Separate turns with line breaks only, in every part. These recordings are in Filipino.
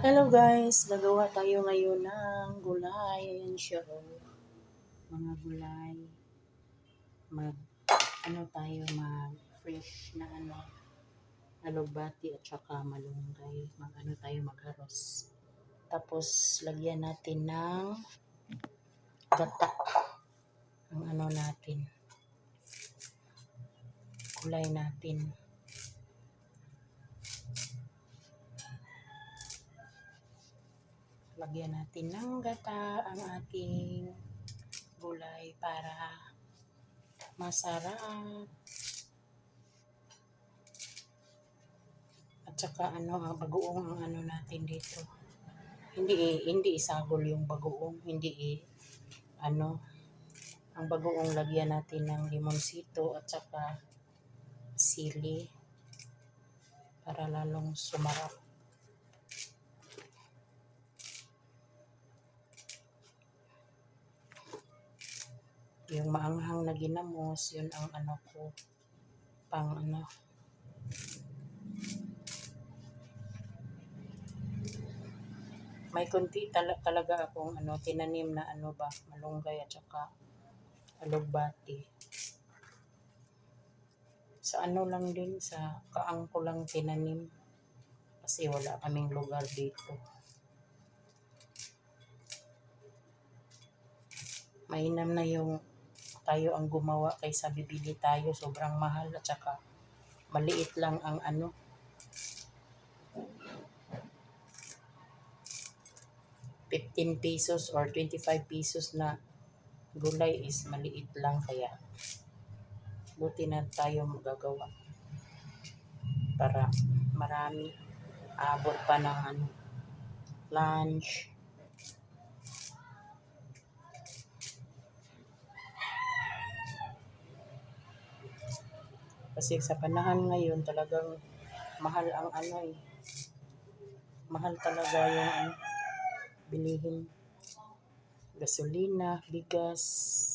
Hello guys, gagawa tayo ngayon ng gulay. Ayan siya, oh. Mga gulay. Mag fresh na alugbati at saka malunggay. Magharos. Tapos lagyan natin ng gata. Ang natin. Gulay natin. Lagyan natin ng gata ang ating gulay para masarap. At saka bagoong ang natin dito. Hindi isagol yung bagoong, ang bagoong lagyan natin ng limonsito at saka sili para lalong sumarap. Yung maanghang na ginamos, yun ang may konti talaga akong tinanim na malunggay at saka alugbati. Sa lang din, sa kaang ko lang tinanim kasi wala kaming lugar dito. Mainam na yung tayo ang gumawa kaysa bibili tayo, sobrang mahal at saka maliit lang ang 15 pesos or 25 pesos na gulay is maliit lang, kaya buti na tayo magagawa para marami, abot pa ng lunch. Kasi sa panahon ngayon talagang mahal ang mahal talaga yung bilihin. Gasolina, bigas.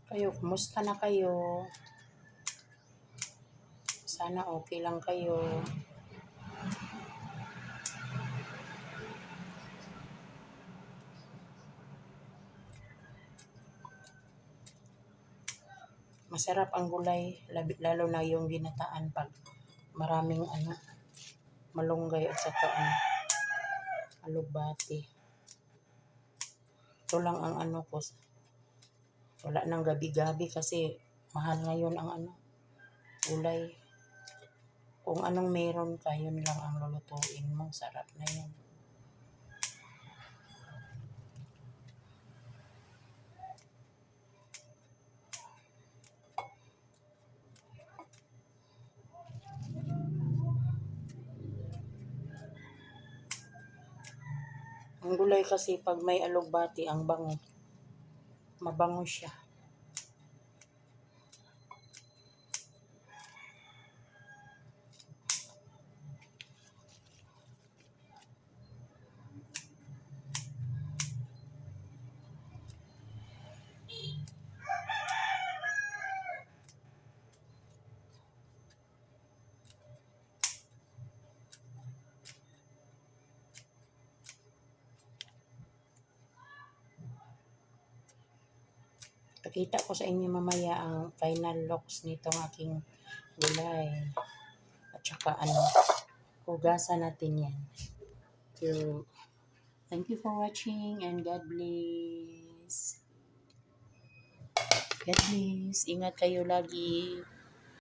Kayo, kumusta na kayo? Sana okay lang kayo. Masarap ang gulay, lalo na yung ginataan pag maraming malunggay at saka alugbati. Ito lang ang ko. Wala nang gabi-gabi kasi mahal ngayon ang gulay. Kung anong meron ka, yun lang ang lulutuin mo. Sarap na yun. Ang gulay kasi pag may alugbati, ang bango. Mabango siya. Pakita ko sa inyo mamaya ang final looks nitong aking gulay. At saka hugasan natin yan. So, thank you for watching and God bless. God bless. Ingat kayo lagi.